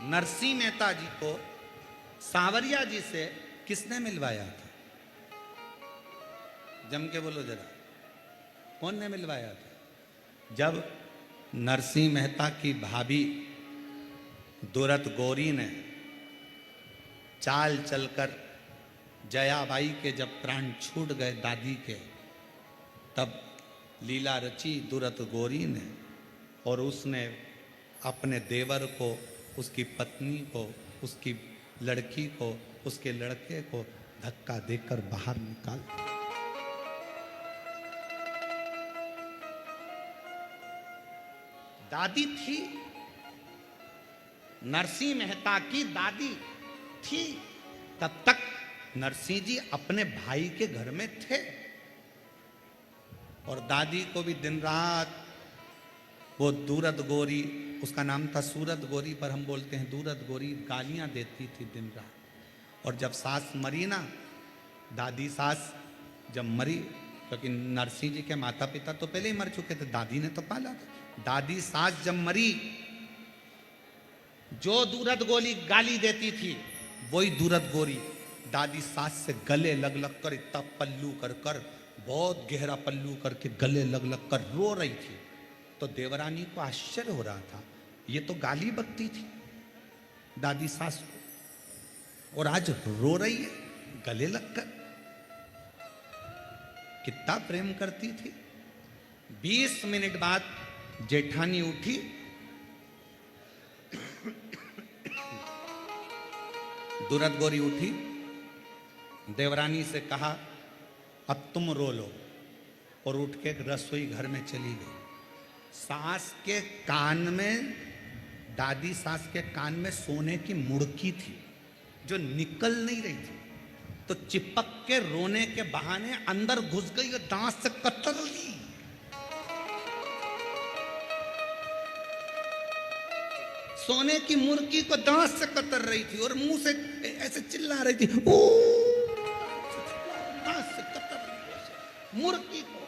नरसिंह मेहता जी को सांवरिया जी से किसने मिलवाया था? जम के बोलो जरा, कौन ने मिलवाया था? जब नरसिंह मेहता की भाभी दुरत गौरी ने चाल चलकर जयाबाई के जब प्राण छूट गए दादी के, तब लीला रची दुरत गौरी ने, और उसने अपने देवर को, उसकी पत्नी को, उसकी लड़की को, उसके लड़के को धक्का देकर बाहर निकाल। दादी थी, नरसिंह मेहता की दादी थी, तब तक नरसिंह जी अपने भाई के घर में थे, और दादी को भी दिन रात वो दूरत गोरी, उसका नाम था सूरत गोरी पर हम बोलते हैं दूरत गोरी, गालियां देती थी दिन रात। और जब सास मरी ना, दादी सास जब मरी, क्योंकि नरसिंह जी के माता पिता तो पहले ही मर चुके थे, दादी ने तो पाला था। दादी सास जब मरी, जो दूरत गोली गाली देती थी वही दूरत गोरी दादी सास से गले लग लग कर, इतना पल्लू कर कर, बहुत गहरा पल्लू करके गले लग लग कर रो रही थी। तो देवरानी को आश्चर्य हो रहा था, ये तो गाली बकती थी दादी सास को, और आज रो रही है गले लगकर। कितना प्रेम करती थी। 20 मिनट बाद जेठानी उठी, दुरत गौरी उठी, देवरानी से कहा अब तुम रो लो, और उठ के रसोई घर में चली गई। सास के कान में, दादी सास के कान में सोने की मुड़की थी जो निकल नहीं रही थी, तो चिपक के रोने के बहाने अंदर घुस गई और दांत से कतर ली। सोने की मुर्गी को दांत से कतर रही थी और मुंह से ऐसे चिल्ला रही थी, ओ दांत से कतर रही मुर्गी को।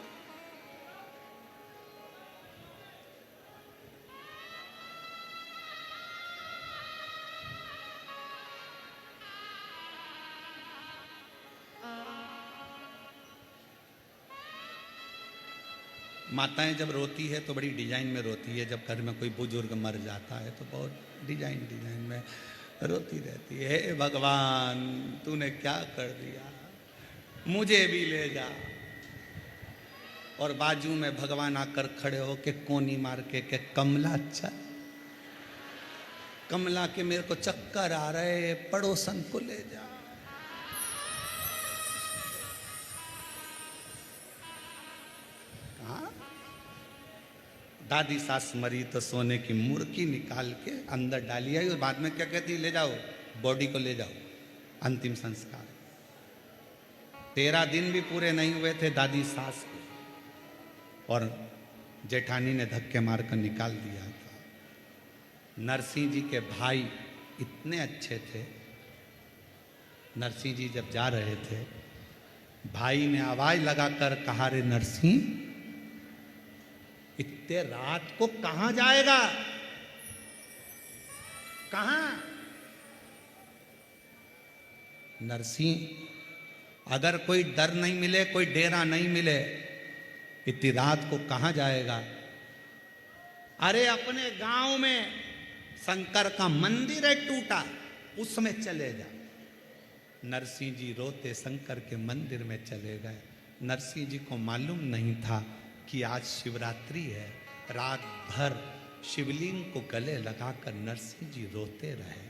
माताएं जब रोती है तो बड़ी डिजाइन में रोती है, जब घर में कोई बुजुर्ग मर जाता है तो बहुत डिजाइन में रोती रहती है, हे भगवान तूने क्या कर दिया, मुझे भी ले जा। और बाजू में भगवान आकर खड़े हो के कोनी मार के कमला चल, कमला के मेरे को चक्कर आ रहे, पड़ोसन को ले जा। दादी सास मरी तो सोने की मुर्की निकाल के अंदर डाली आई, और बाद में क्या कहती, ले जाओ बॉडी को, ले जाओ अंतिम संस्कार। 13 दिन भी पूरे नहीं हुए थे दादी सास के, और जेठानी ने धक्के मारकर निकाल दिया था। नरसिंह जी के भाई इतने अच्छे थे, नरसिंह जी जब जा रहे थे, भाई ने आवाज लगाकर कहा, रे नरसिंह इतने रात को कहां जाएगा, कहां? नरसिंह अगर कोई डर नहीं मिले, कोई डेरा नहीं मिले, इतनी रात को कहां जाएगा? अरे अपने गांव में शंकर का मंदिर है टूटा, उसमें चले जा। नरसिंह जी रोते शंकर के मंदिर में चले गए। नरसिंह जी को मालूम नहीं था कि आज शिवरात्रि है। रात भर शिवलिंग को गले लगाकर नरसिंह जी रोते रहे।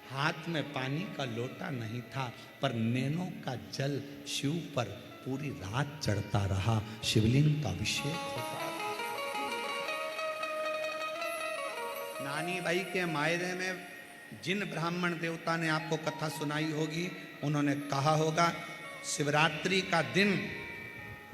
हाथ में पानी का लोटा नहीं था, पर नैनों का जल शिव पर पूरी रात चढ़ता रहा, शिवलिंग का अभिषेक होता रहा। नानी भाई के मायरे में जिन ब्राह्मण देवता ने आपको कथा सुनाई होगी, उन्होंने कहा होगा, शिवरात्रि का दिन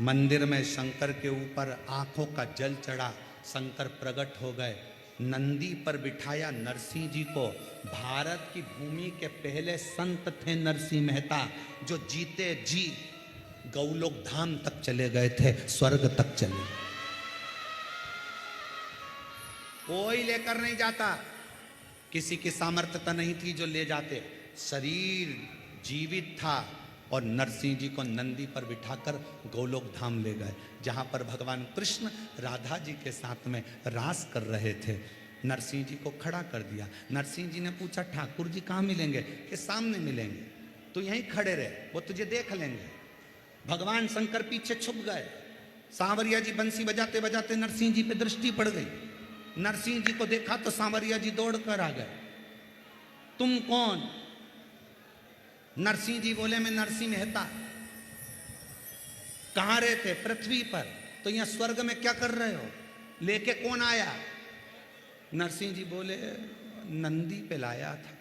मंदिर में शंकर के ऊपर आंखों का जल चढ़ा, शंकर प्रकट हो गए, नंदी पर बिठाया नरसिंह जी को। भारत की भूमि के पहले संत थे नरसिंह मेहता, जो जीते जी गौलोक धाम तक चले गए थे, स्वर्ग तक चले गए। कोई लेकर नहीं जाता किसी की सामर्थ्यता नहीं थी जो ले जाते, शरीर जीवित था और नरसिंह जी को नंदी पर बिठाकर गोलोक धाम ले गए, जहाँ पर भगवान कृष्ण राधा जी के साथ में रास कर रहे थे। नरसिंह जी को खड़ा कर दिया। नरसिंह जी ने पूछा, ठाकुर जी कहाँ मिलेंगे? कि सामने मिलेंगे, तो यहीं खड़े रहे, वो तुझे देख लेंगे। भगवान शंकर पीछे छुप गए। सांवरिया जी बंसी बजाते बजाते नरसिंह जी पे दृष्टि पड़ गई। नरसिंह जी को देखा तो सांवरिया जी दौड़ कर आ गए। तुम कौन? नरसिंह जी बोले, मैं नरसिंह मेहता। कहां रहते? पृथ्वी पर। तो यहां स्वर्ग में क्या कर रहे हो? लेके कौन आया? नरसिंह जी बोले, नंदी पे लाया था,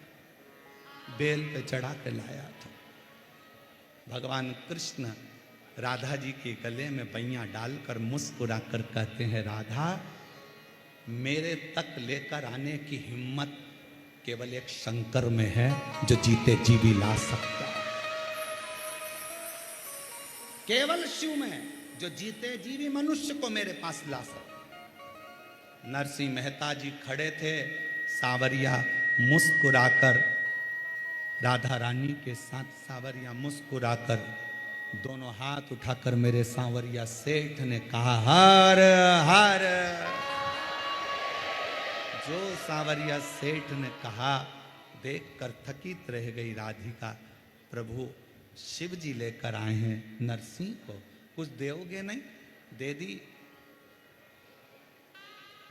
बेल पे चढ़ा के लाया था। भगवान कृष्ण राधा जी के गले में बैया डालकर मुस्कुरा कर कहते हैं, राधा, मेरे तक लेकर आने की हिम्मत केवल एक शंकर में है, जो जीते जी भी ला सकता है। केवल शिव में, जो जीते जी भी मनुष्य को मेरे पास ला सकता। नरसिंह मेहता जी खड़े थे। सांवरिया मुस्कुराकर, राधा रानी के साथ सांवरिया मुस्कुराकर दोनों हाथ उठाकर मेरे सांवरिया सेठ ने कहा, हर हर। जो सांवरिया सेठ ने कहा देखकर थकित रह गई राधिका। प्रभु शिव जी लेकर आए हैं नरसिंह को, कुछ दोगे नहीं? दे दी,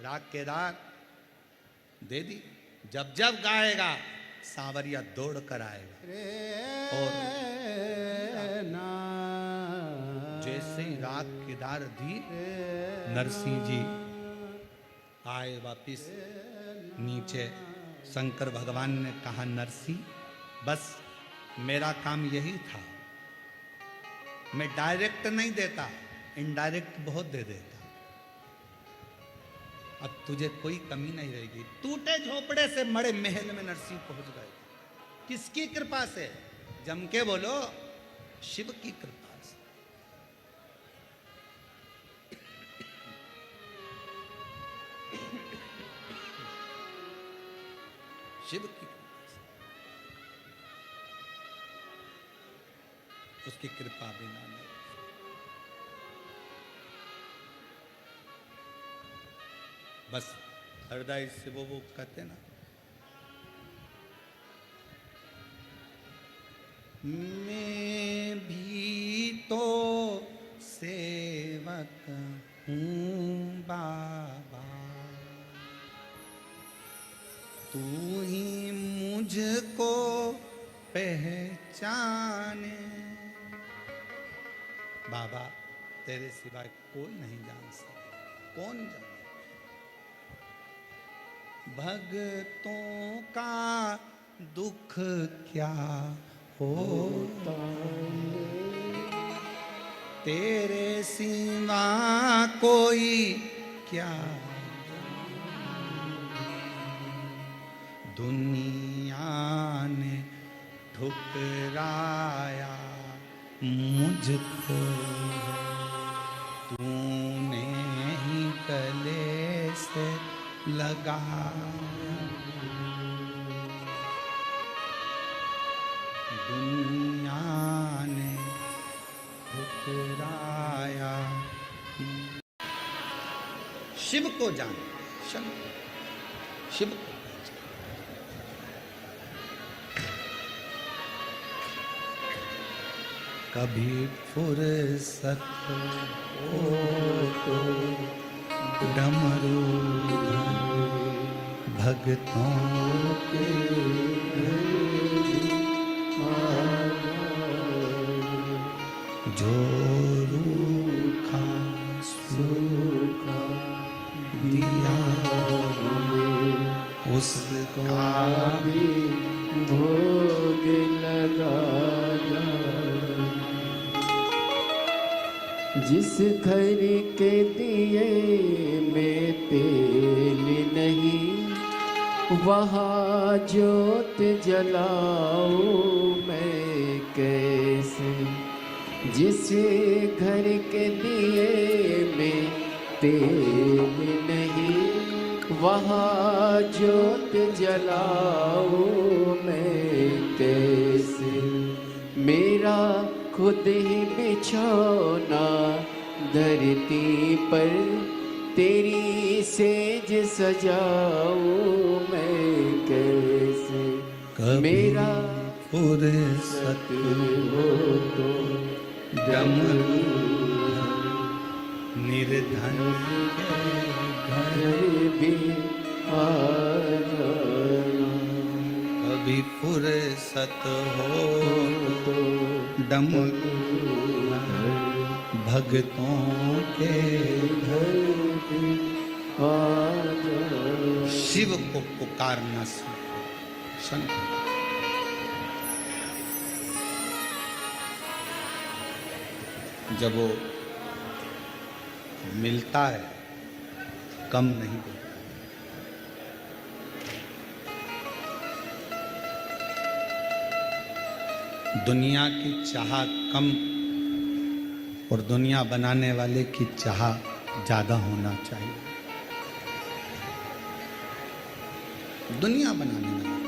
राग के राग दे दी। जब जब गाएगा सांवरिया दौड़ कर आएगा। और जैसे ही राग केदार दी, नरसिंह जी आए वापिस नीचे। शंकर भगवान ने कहा, नरसिंह, बस मेरा काम यही था, मैं डायरेक्ट नहीं देता, इनडायरेक्ट बहुत दे देता। अब तुझे कोई कमी नहीं रहेगी। टूटे झोपड़े से मड़े महल में नरसिंह पहुंच गए। किसकी कृपा से? जम के बोलो, शिव की कृपा से। शिव की कृपा से, उसकी कृपा बिना नहीं। बस हृदय से वो कहते ना, मैं भी तो सेवक हूँ बाबा, तू ही मुझको पहचाने। बाबा, तेरे सिवाय कोई नहीं जान सकता। कौन जाने? भक्तों का दुख क्या होता, तेरे सिवा कोई क्या। दुनिया ने ठुकराया मुझको, तूने ही गले से लगाया। दुनिया ने ठुकराया। शिव को जान, शिव को। कभी फुर्सत हो तो डमरू भक्तों के जो रूखा सूखा दिया उसका भी भोग लगाया। जिस घर के दिए में तेल नहीं, वहाँ ज्योत जलाऊं मैं कैसे। जिस घर के दिए में तेल नहीं, वहाँ ज्योत जलाऊं मैं कैसे, मेरा खुद ही बिछौना धरती पर तेरी सेज सजाऊं मैं कैसे, मेरा फुर्सत हो तो दम निर्धन घर भी आ जाना, कभी फुर्सत हो तो दम भगतों के घर भी आ जाना। शिव को पुकारना सीखो संत। जब वो मिलता है कम नहीं देता। दुनिया की चाह कम और दुनिया बनाने वाले की चाह ज्यादा होना चाहिए। दुनिया बनाने वाला